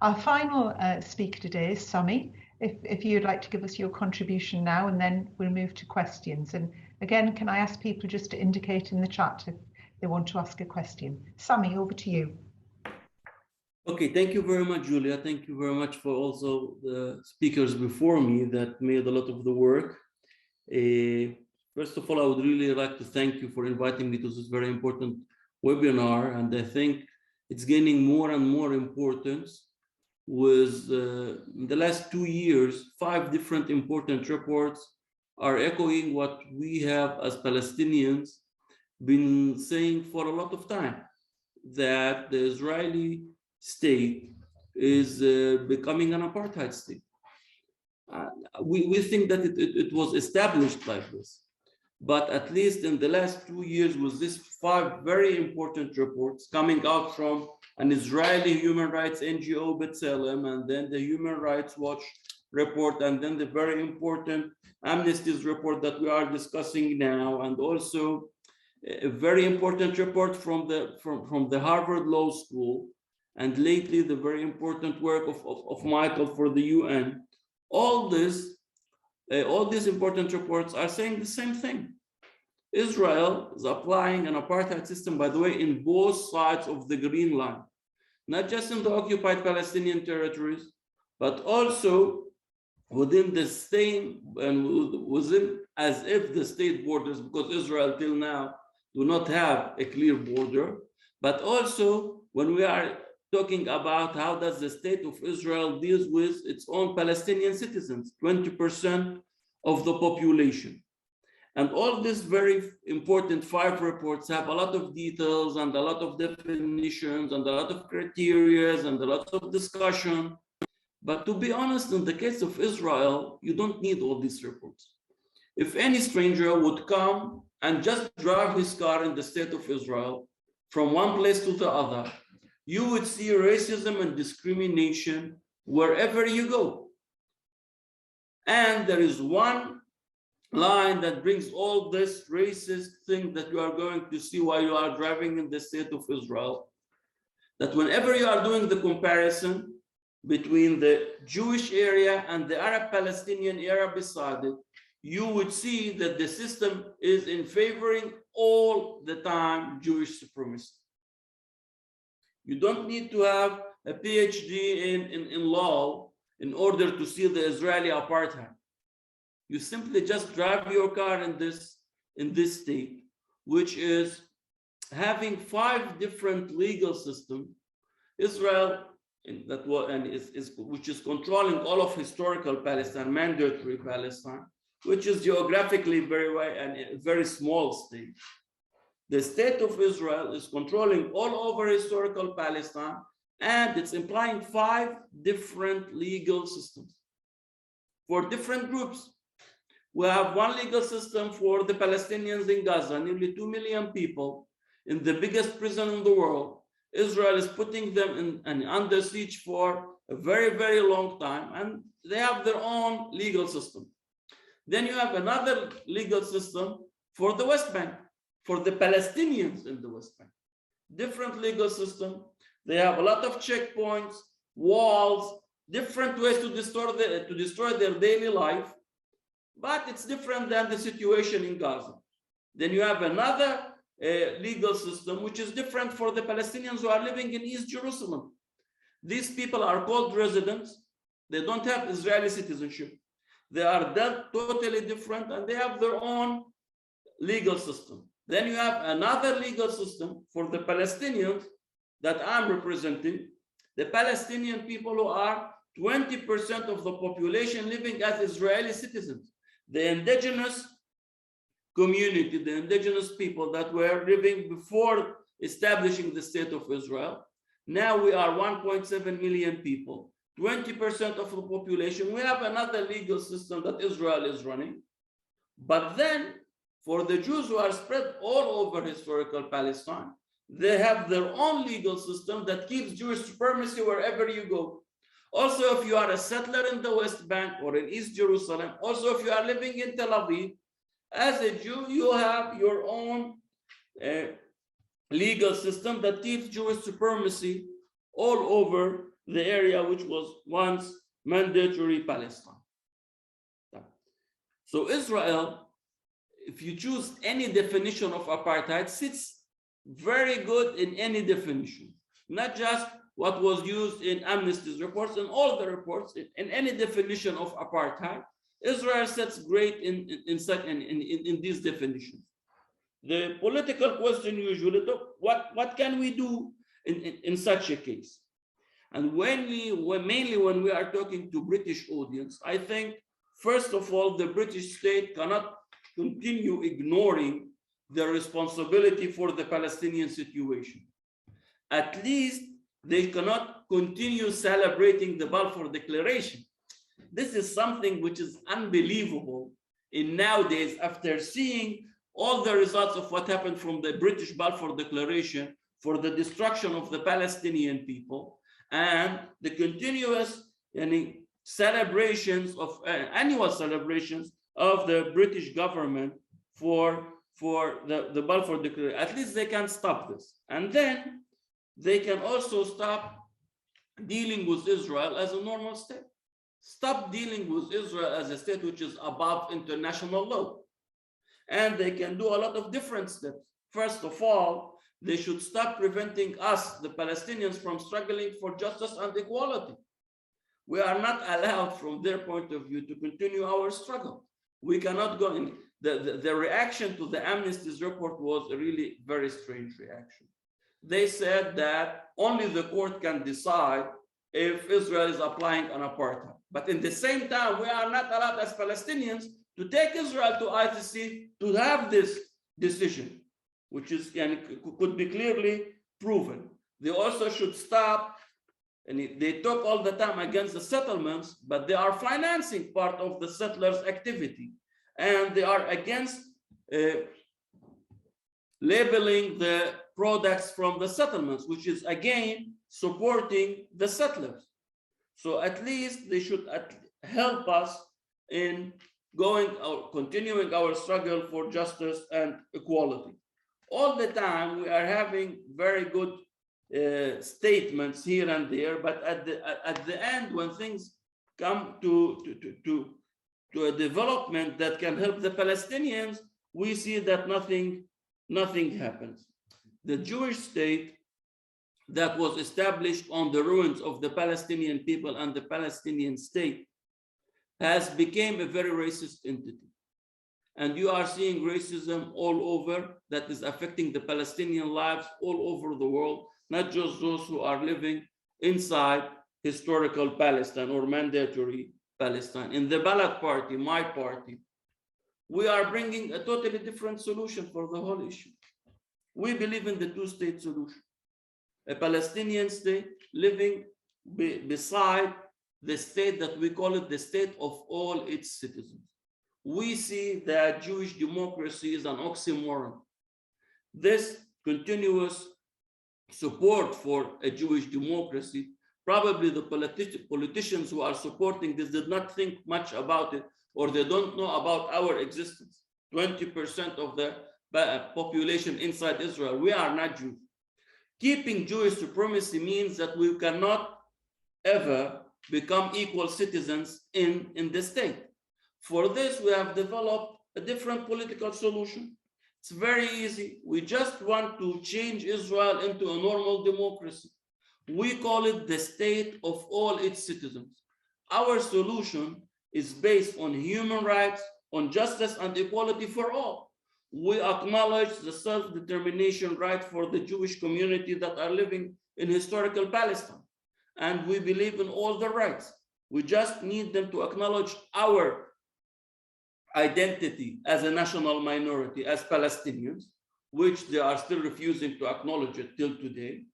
Our final speaker today is Sami. If you'd like to give us your contribution now, and then we'll move to questions. And again, can I ask people just to indicate in the chat if they want to ask a question? Sami, over to you. Okay, thank you very much, Julia. Thank you very much for also the speakers before me that made a lot of the work. First of all, I would really like to thank you for inviting me to this very important webinar, and I think it's gaining more and more importance with in the last 2 years, 5 different important reports are echoing what we have as Palestinians been saying for a lot of time, that the Israeli state is becoming an apartheid state. We think that it was established like this, but at least in the last 2 years, with these 5 very important reports coming out from an Israeli human rights NGO, B'Tselem, and then the Human Rights Watch report, and then the very important Amnesty's report that we are discussing now, and also a very important report from the Harvard Law School, and lately the very important work of Michael for the UN. All these important reports are saying the same thing. Israel is applying an apartheid system, by the way, in both sides of the green line, not just in the occupied Palestinian territories, but also within the state and within as if the state borders, because Israel till now do not have a clear border, but also when we are talking about how does the state of Israel deals with its own Palestinian citizens, 20% of the population. And all these very important 5 reports have a lot of details and a lot of definitions and a lot of criteria and a lot of discussion. But to be honest, in the case of Israel, you don't need all these reports. If any stranger would come and just drive his car in the state of Israel from one place to the other, you would see racism and discrimination wherever you go. And there is one line that brings all this racist thing that you are going to see while you are driving in the state of Israel, that whenever you are doing the comparison between the Jewish area and the Arab Palestinian area beside it, you would see that the system is in favoring all the time Jewish supremacy. You don't need to have a PhD in law in order to see the Israeli apartheid. You simply just drive your car in this state, which is having 5 different legal systems. Israel, which is controlling all of historical Palestine, mandatory Palestine, which is geographically a very small state. The state of Israel is controlling all over historical Palestine, and it's implying 5 different legal systems for different groups. We have one legal system for the Palestinians in Gaza, nearly 2 million people in the biggest prison in the world. Israel is putting them under siege for a very, very long time, and they have their own legal system. Then you have another legal system for the West Bank, for the Palestinians in the West Bank. Different legal system. They have a lot of checkpoints, walls, different ways to destroy their daily life. But it's different than the situation in Gaza. Then you have another legal system, which is different for the Palestinians who are living in East Jerusalem. These people are called residents. They don't have Israeli citizenship. They are dealt totally different, and they have their own legal system. Then you have another legal system for the Palestinians that I'm representing, the Palestinian people who are 20% of the population living as Israeli citizens. The indigenous community, the indigenous people that were living before establishing the state of Israel. Now we are 1.7 million people, 20% of the population. We have another legal system that Israel is running. But then for the Jews who are spread all over historical Palestine, they have their own legal system that keeps Jewish supremacy wherever you go. Also, if you are a settler in the West Bank or in East Jerusalem, also if you are living in Tel Aviv, as a Jew, you have your own legal system that keeps Jewish supremacy all over the area which was once mandatory Palestine. So Israel, if you choose any definition of apartheid, sits very good in any definition, not just what was used in Amnesty's reports and all the reports. In any definition of apartheid, Israel sits great in these definitions. The political question usually, what can we do in such a case? And mainly when we are talking to British audience, I think, first of all, the British state cannot continue ignoring the responsibility for the Palestinian situation. At least they cannot continue celebrating the Balfour Declaration. This is something which is unbelievable in nowadays, after seeing all the results of what happened from the British Balfour Declaration for the destruction of the Palestinian people and the continuous celebrations of annual celebrations of the British government for the Balfour Declaration. At least they can stop this. And then they can also stop dealing with Israel as a normal state. Stop dealing with Israel as a state which is above international law. And they can do a lot of different steps. First of all, they should stop preventing us, the Palestinians, from struggling for justice and equality. We are not allowed, from their point of view, to continue our struggle. We cannot go in. The reaction to the Amnesty's report was a really very strange reaction. They said that only the court can decide if Israel is applying an apartheid. But in the same time, we are not allowed as Palestinians to take Israel to ICC to have this decision, which is could be clearly proven. They also should stop, and they talk all the time against the settlements, but they are financing part of the settlers' activity. And they are against labeling the products from the settlements, which is again supporting the settlers. So at least they should help us in continuing our struggle for justice and equality. All the time we are having very good statements here and there, but at the end, when things come to a development that can help the Palestinians, we see that nothing happens. The Jewish state that was established on the ruins of the Palestinian people and the Palestinian state has become a very racist entity. And you are seeing racism all over that is affecting the Palestinian lives all over the world, not just those who are living inside historical Palestine or mandatory Palestine. In the Balad party, my party, we are bringing a totally different solution for the whole issue. We believe in the two-state solution. A Palestinian state living beside the state that we call it the state of all its citizens. We see that Jewish democracy is an oxymoron. This continuous support for a Jewish democracy, probably the politicians who are supporting this did not think much about it, or they don't know about our existence. 20% of the population inside Israel, we are not Jews. Keeping Jewish supremacy means that we cannot ever become equal citizens in the state. For this, we have developed a different political solution. It's very easy. We just want to change Israel into a normal democracy. We call it the state of all its citizens. Our solution is based on human rights, on justice and equality for all. We acknowledge the self-determination right for the Jewish community that are living in historical Palestine. And we believe in all the rights. We just need them to acknowledge our identity as a national minority, as Palestinians, which they are still refusing to acknowledge it till today.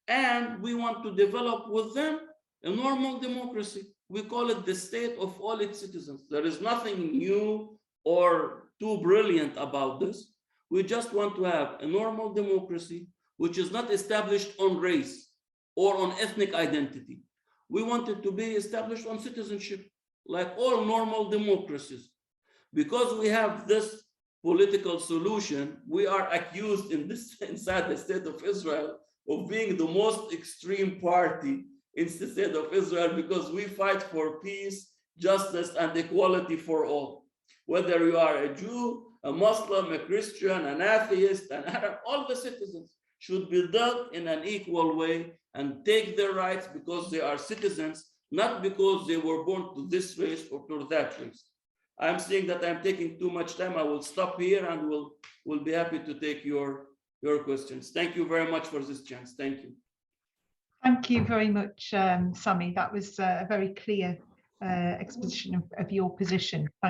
And we want to develop with them a normal democracy. We call it the state of all its citizens. There is nothing new or too brilliant about this. We just want to have a normal democracy which is not established on race or on ethnic identity. We want it to be established on citizenship, like all normal democracies. Because we have this political solution, we are accused inside the state of Israel of being the most extreme party instead of Israel, because we fight for peace, justice, and equality for all. Whether you are a Jew, a Muslim, a Christian, an atheist, an Arab, all the citizens should be dealt in an equal way and take their rights because they are citizens, not because they were born to this race or to that race. I'm seeing that I'm taking too much time. I will stop here and will be happy to take your questions. Thank you very much for this chance. Thank you. Thank you very much, Sami. That was a very clear exposition of your position.